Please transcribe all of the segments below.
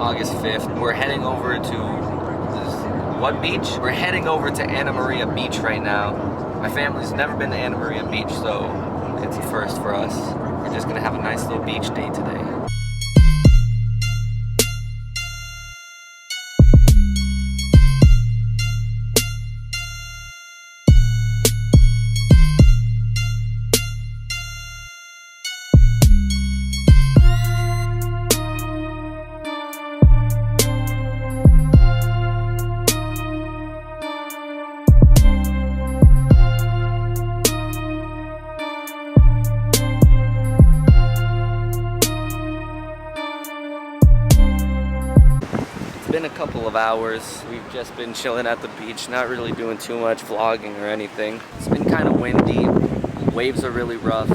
August 5th. We're heading over to what beach? We're heading over to Anna Maria Beach right now. My family's never been to Anna Maria Beach, so it's a first for us. We're just gonna have a nice little beach day today. Been a couple of hours. We've just been chilling at the beach, not really doing too much vlogging or anything. It's been kind of windy, waves are really rough,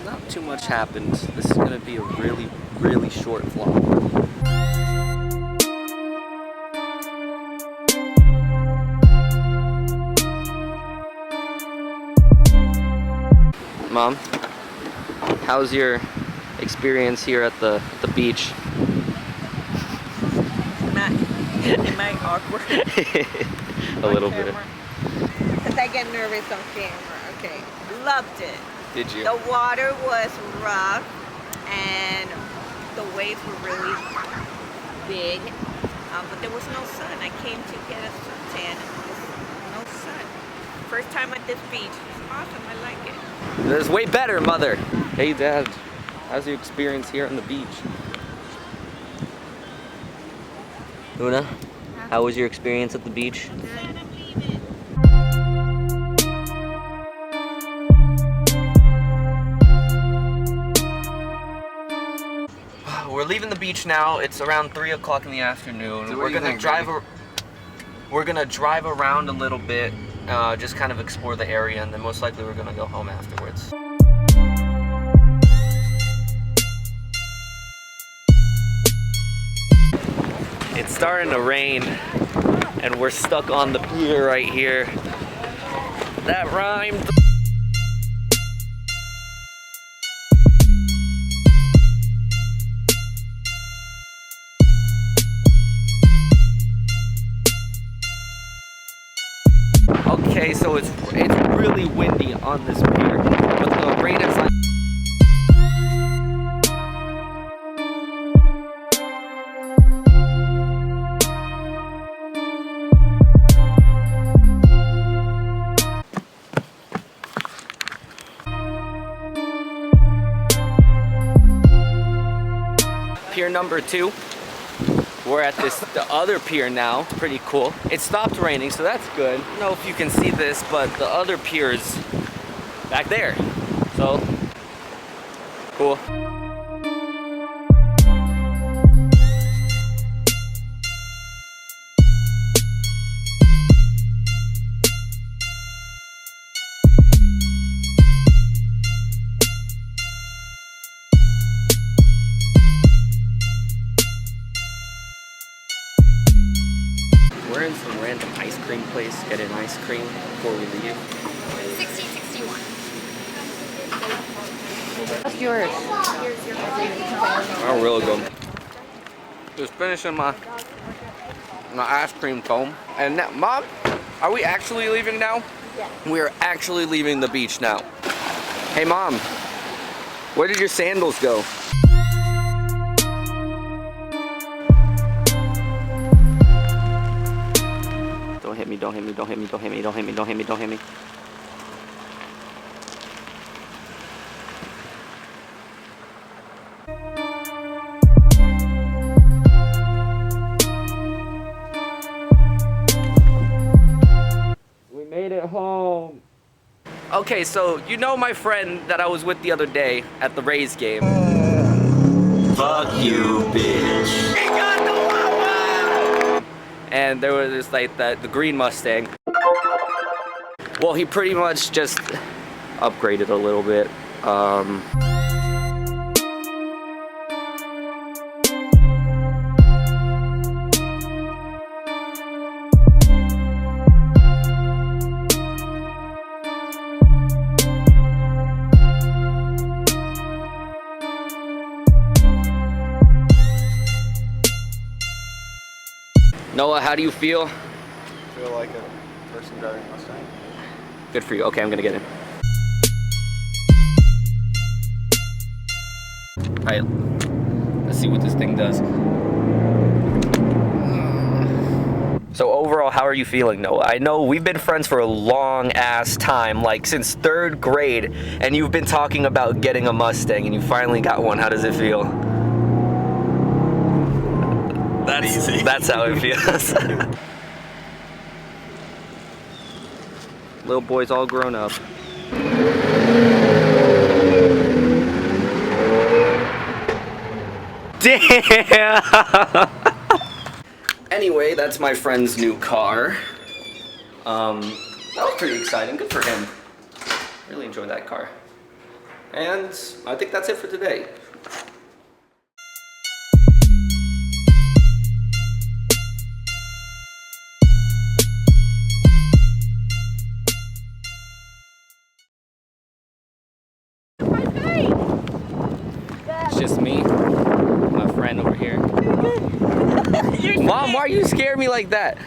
not too much happened. This is gonna be a really short vlog. Mom, how's your experience here at the beach? Am I awkward? A little bit. Because I get nervous on camera. Okay. Loved it. Did you? The water was rough and the waves were really big. But there was no sun. I came to get a suntan and there was no sun. First time at this beach. It's awesome. I like it. This is way better, Mother. Hey, Dad. How's your experience here on the beach? Luna, how was your experience at the beach? We're leaving the beach now. It's around 3 o'clock in the afternoon. So we're gonna drive around a little bit, just kind of explore the area, and then most likely we're gonna go home afterwards. It's starting to rain, and we're stuck on the pier right here. That rhymed. Okay, so it's really windy on this pier, but the rain is like. Pier number 2. We're at the other pier now. It's pretty cool. It stopped raining, so that's good. I don't know if you can see this, but the other pier is back there. So, cool. We're in some random ice cream place, getting ice cream before we leave. 1661. What's yours? Oh, really good. Just finishing my ice cream cone. And now, Mom, are we actually leaving now? Yeah. We're actually leaving the beach now. Hey, Mom, where did your sandals go? Don't hit me, don't hit me, don't hit me, don't hit me, don't hit me, don't hit me, don't hit me. We made it home. Okay, so you know my friend that I was with the other day at the Rays game. Fuck you, bitch. He got the Wawa! And there was this, like, the green Mustang. Well, he pretty much just upgraded a little bit. Noah, how do you feel? I feel like a person driving a Mustang. Good for you. Okay, I'm gonna get in. Alright, let's see what this thing does. So overall, how are you feeling, Noah? I know we've been friends for a long ass time, like since 3rd grade, and you've been talking about getting a Mustang and you finally got one. How does it feel? That's how it feels. Little boy's all grown up. Damn! Anyway, that's my friend's new car. That was pretty exciting. Good for him. Really enjoyed that car. And I think that's it for today. It's just me, my friend over here. Mom, why are you scaring me like that?